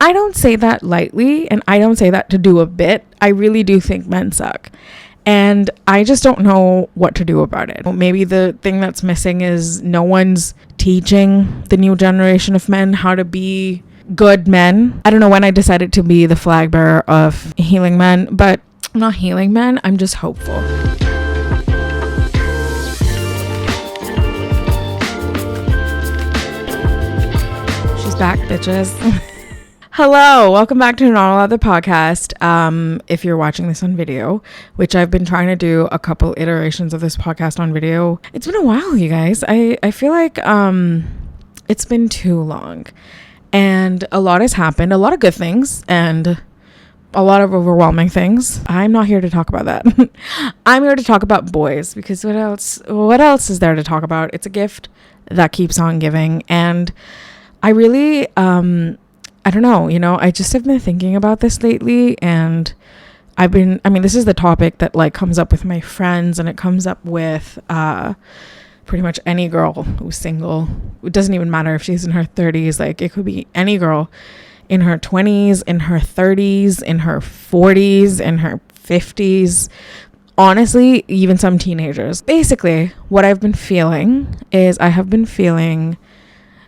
I don't say that lightly, and I don't say that to do a bit. I really do think men suck. And I just don't know what to do about it. Maybe the thing that's missing is no one's teaching the new generation of men how to be good men. I don't know when I decided to be the flag bearer of healing men, but I'm not healing men. I'm just hopeful. She's back, bitches. Hello, welcome back to Not Allowed the podcast. If you're watching this on video, which I've been trying to do a couple iterations of this podcast on video. It's been a while, you guys. I feel like it's been too long. And a lot has happened, a lot of good things and a lot of overwhelming things. I'm not here to talk about that. I'm here to talk about boys, because what else is there to talk about? It's a gift that keeps on giving. And I really I don't know, I just have been thinking about this lately, and this is the topic that like comes up with my friends, and it comes up with pretty much any girl who's single. It doesn't even matter if she's in her 30s. Like, it could be any girl in her 20s, in her 30s, in her 40s, in her 50s. Honestly, even some teenagers. Basically, what I've been feeling is I have been feeling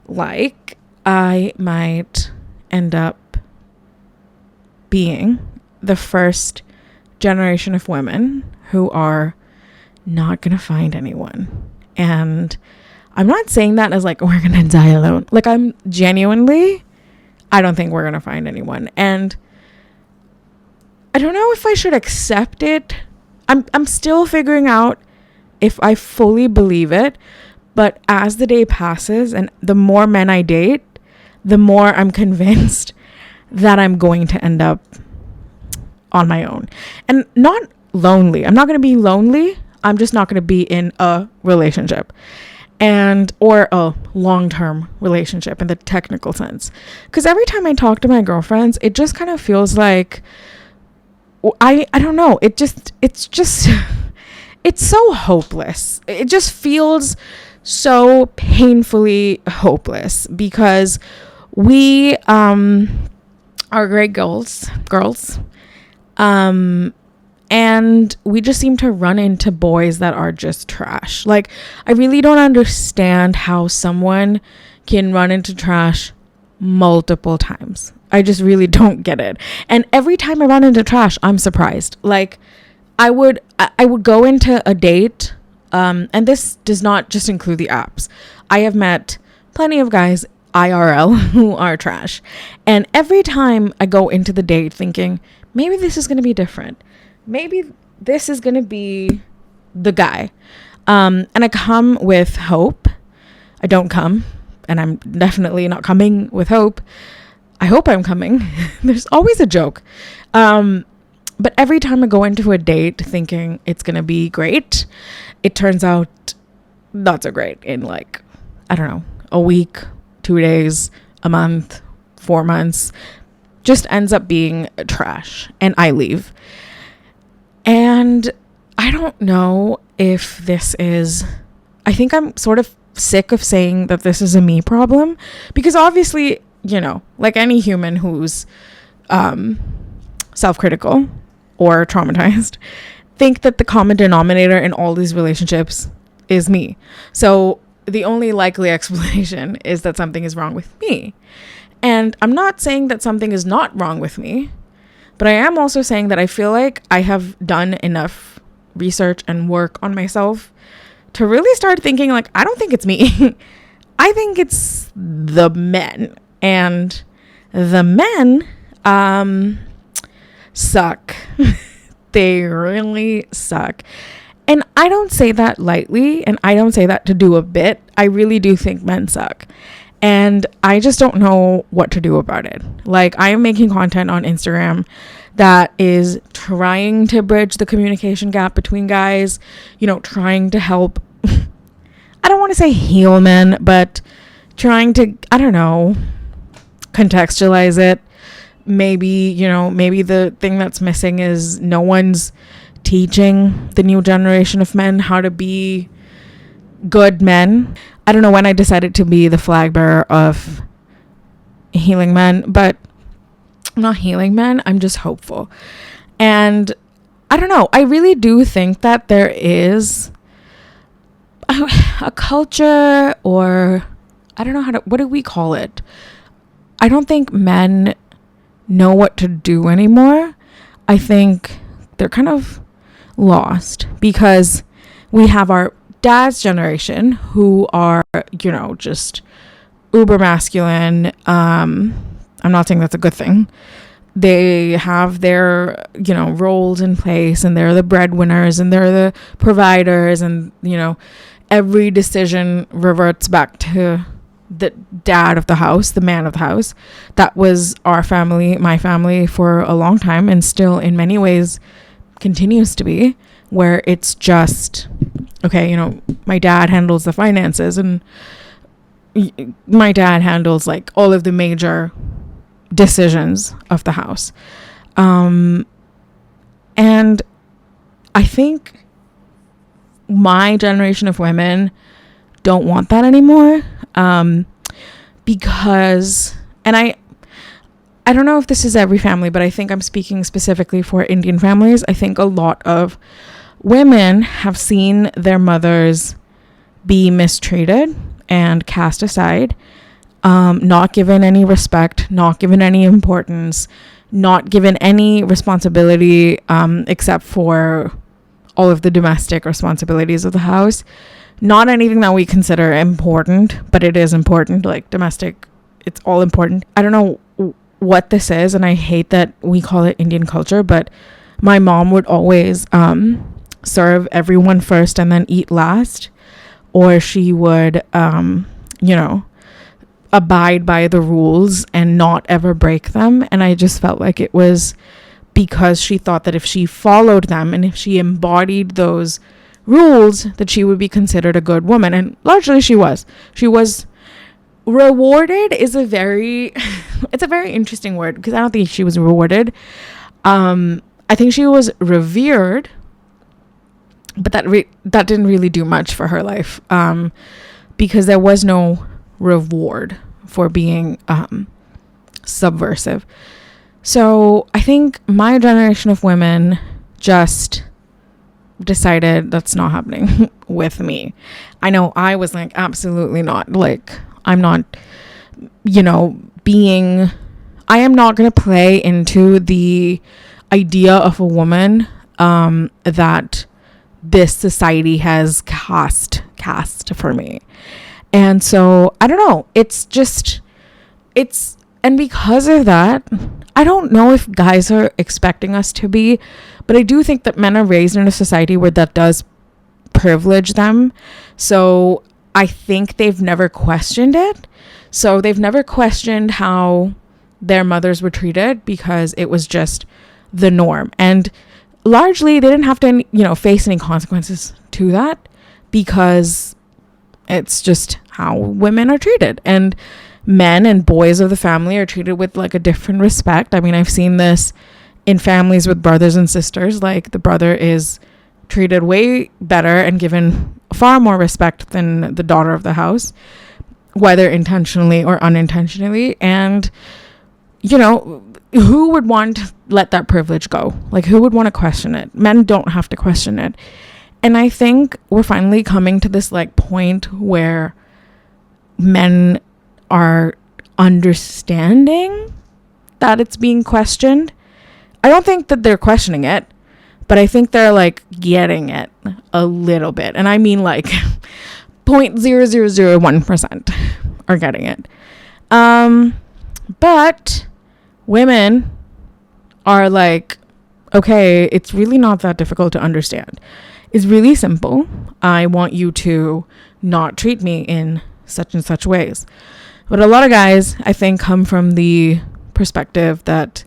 like I might end up being the first generation of women who are not gonna find anyone. And I'm not saying that as like we're gonna die alone. Like, I don't think we're gonna find anyone, and I don't know if I should accept it. I'm still figuring out if I fully believe it, but as the day passes and the more men I date, the more I'm convinced that I'm going to end up on my own. And not lonely. I'm not going to be lonely. I'm just not going to be in a relationship or a long-term relationship in the technical sense. Because every time I talk to my girlfriends, it just kind of feels like, I don't know. It's so hopeless. It just feels so painfully hopeless, because we are great girls, and we just seem to run into boys that are just trash. Like, I really don't understand how someone can run into trash multiple times. I just really don't get it. And every time I run into trash, I'm surprised. Like, I would go into a date, and this does not just include the apps. I have met plenty of guys IRL who are trash, and every time I go into the date thinking, maybe this is going to be different, maybe this is going to be the guy, and I come with hope. I don't come, and I'm definitely not coming with hope. I hope I'm coming. There's always a joke, but every time I go into a date thinking it's going to be great, it turns out not so great in, like, I don't know, a week, 2 days, a month, 4 months. Just ends up being trash, and I leave. And I don't know if this is, I think I'm sort of sick of saying that this is a me problem, because obviously, like any human who's self-critical or traumatized, think that the common denominator in all these relationships is me. So the only likely explanation is that something is wrong with me. And I'm not saying that something is not wrong with me, but I am also saying that I feel like I have done enough research and work on myself to really start thinking, like, I don't think it's me. I think it's the men. And the men suck. They really suck. And I don't say that lightly, and I don't say that to do a bit. I really do think men suck. And I just don't know what to do about it. Like, I am making content on Instagram that is trying to bridge the communication gap between guys, trying to help, I don't want to say heal men, but trying to, I don't know, contextualize it. Maybe the thing that's missing is no one's teaching the new generation of men how to be good men. I don't know when I decided to be the flag bearer of healing men, but I'm not hailing men. I'm just hopeful. And I don't know. I really do think that there is a culture, or I don't know what do we call it? I don't think men know what to do anymore. I think they're kind of lost because we have our dad's generation who are, just uber masculine. I'm not saying that's a good thing. They have their, roles in place, and they're the breadwinners and they're the providers, and, every decision reverts back to the dad of the house, the man of the house. That was our family, my family, for a long time, and still in many ways continues to be, where it's just, okay, my dad handles the finances, and my dad handles like all of the major decisions of the house. And I think my generation of women don't want that anymore, because, and I don't know if this is every family, but I think I'm speaking specifically for Indian families. I think a lot of women have seen their mothers be mistreated and cast aside, not given any respect, not given any importance, not given any responsibility, except for all of the domestic responsibilities of the house. Not anything that we consider important, but it is important, like domestic, it's all important. I don't know what this is, and I hate that we call it Indian culture, but my mom would always serve everyone first and then eat last, or she would abide by the rules and not ever break them. And I just felt like it was because she thought that if she followed them and if she embodied those rules, that she would be considered a good woman. And largely she was rewarded is a very it's a very interesting word, because I don't think she was rewarded. I think she was revered, but that didn't really do much for her life, because there was no reward for being subversive. So I think my generation of women just decided that's not happening with me. I know I was like, absolutely not. Like, I'm not, I am not going to play into the idea of a woman that this society has cast for me. And so I don't know, and because of that, I don't know if guys are expecting us to be, but I do think that men are raised in a society where that does privilege them. So I think they've never questioned it. So they've never questioned how their mothers were treated, because it was just the norm. And largely they didn't have to, face any consequences to that, because it's just how women are treated. And men and boys of the family are treated with like a different respect. I mean, I've seen this in families with brothers and sisters. Like, the brother is treated way better and given far more respect than the daughter of the house, whether intentionally or unintentionally. And who would want to let that privilege go? Like, who would want to question it? Men don't have to question it. And I think we're finally coming to this like point where men are understanding that it's being questioned. I don't think that they're questioning it, but I think they're like getting it a little bit. And I mean like 0.0001% are getting it. But women are like, okay, it's really not that difficult to understand. It's really simple. I want you to not treat me in such and such ways. But a lot of guys, I think, come from the perspective that,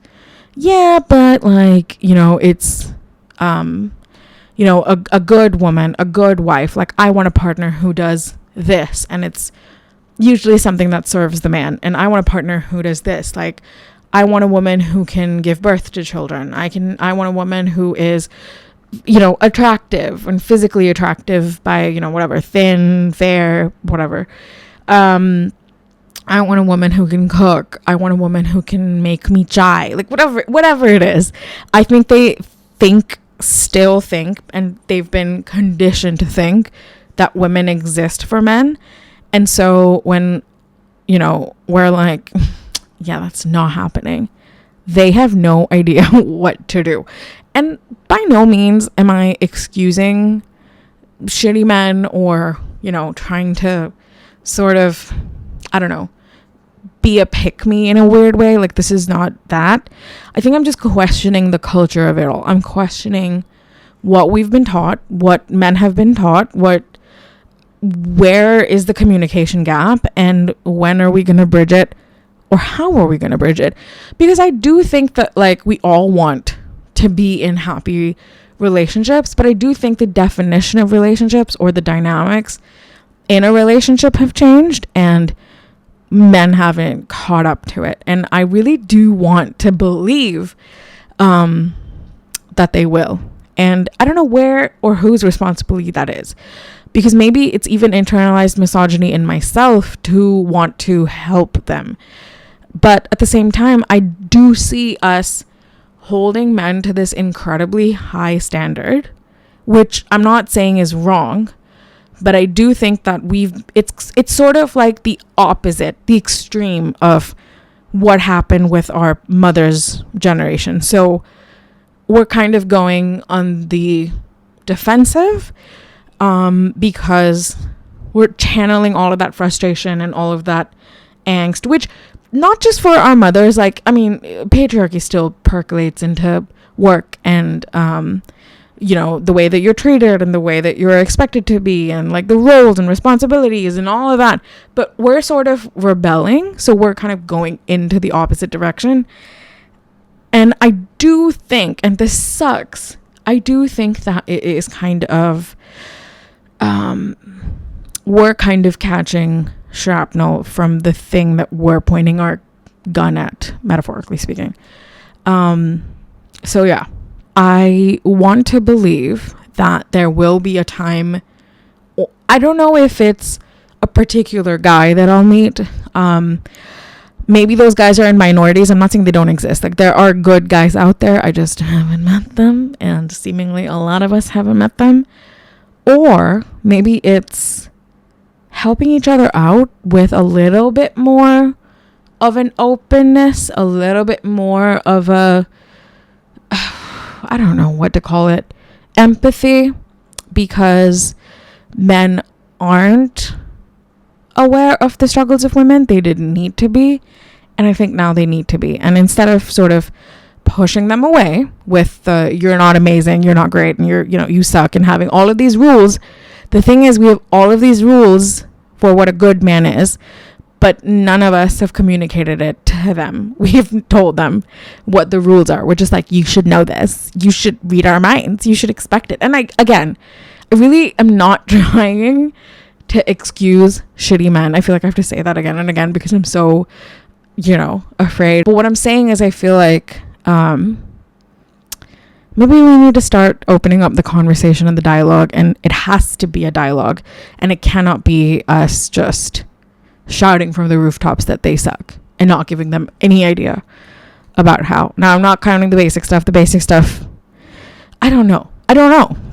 yeah, but like, it's, a good woman, a good wife. Like, I want a partner who does this, and it's usually something that serves the man. And I want a partner who does this. Like, I want a woman who can give birth to children. I want a woman who is, attractive and physically attractive by, whatever, thin, fair, whatever. I want a woman who can cook. I want a woman who can make me chai. Like whatever it is. I think they still think, and they've been conditioned to think that women exist for men. And so when, we're like, yeah, that's not happening, they have no idea what to do. And by no means am I excusing shitty men or, trying to sort of, I don't know, be a pick-me in a weird way. Like, this is not that. I think I'm just questioning the culture of it all. I'm questioning what we've been taught, what men have been taught, where is the communication gap, and when are we going to bridge it, or how are we going to bridge it? Because I do think that, like, we all want to be in happy relationships, but I do think the definition of relationships or the dynamics in a relationship have changed, and men haven't caught up to it. And I really do want to believe that they will. And I don't know where or whose responsibility that is, because maybe it's even internalized misogyny in myself to want to help them. But at the same time, I do see us holding men to this incredibly high standard, which I'm not saying is wrong, but I do think that it's sort of like the opposite, the extreme of what happened with our mother's generation. So we're kind of going on the defensive because we're channeling all of that frustration and all of that angst, which not just for our mothers, like, I mean, patriarchy still percolates into work and the way that you're treated and the way that you're expected to be, and like the roles and responsibilities and all of that. But we're sort of rebelling, so we're kind of going into the opposite direction. And I do think, and this sucks, I do think that it is kind of we're kind of catching shrapnel from the thing that we're pointing our gun at, metaphorically speaking. So yeah, I want to believe that there will be a time. I don't know if it's a particular guy that I'll meet. Maybe those guys are in minorities. I'm not saying they don't exist. Like, there are good guys out there. I just haven't met them, and seemingly a lot of us haven't met them. Or maybe it's helping each other out with a little bit more of an openness, a little bit more of a, I don't know what to call it, empathy, because men aren't aware of the struggles of women. They didn't need to be, and I think now they need to be. And instead of sort of pushing them away with the you're not amazing, you're not great, and you suck, and having all of these rules, the thing is, we have all of these rules for what a good man is, but none of us have communicated it to them. We've told them what the rules are. We're just like, you should know this. You should read our minds. You should expect it. And I really am not trying to excuse shitty men. I feel like I have to say that again and again because I'm so, afraid. But what I'm saying is I feel like maybe we need to start opening up the conversation and the dialogue, and it has to be a dialogue, and it cannot be us just shouting from the rooftops that they suck and not giving them any idea about how. Now, I'm not counting the basic stuff. The basic stuff, I don't know.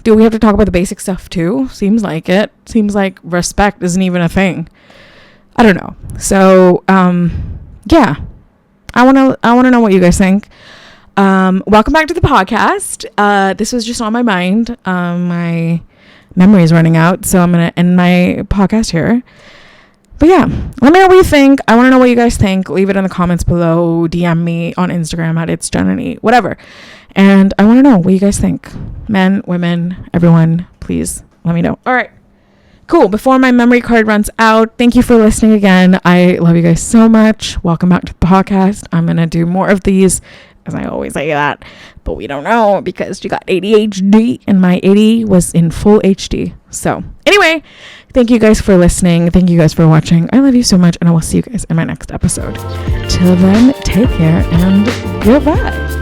Do we have to talk about the basic stuff too? Seems like it. Seems like respect isn't even a thing. I don't know. So, yeah. I want to know what you guys think. Welcome back to the podcast. This was just on my mind. My memory is running out, so I'm going to end my podcast here. But yeah, let me know what you think. I want to know what you guys think. Leave it in the comments below. DM me on Instagram at It's Jenny, whatever. And I want to know what you guys think. Men, women, everyone, please let me know. All right, cool. Before my memory card runs out, thank you for listening again. I love you guys so much. Welcome back to the podcast. I'm going to do more of these, as I always say that, but we don't know because you got ADHD and my AD was in full HD. So anyway, thank you guys for listening. Thank you guys for watching. I love you so much, and I will see you guys in my next episode. Till then, take care and goodbye.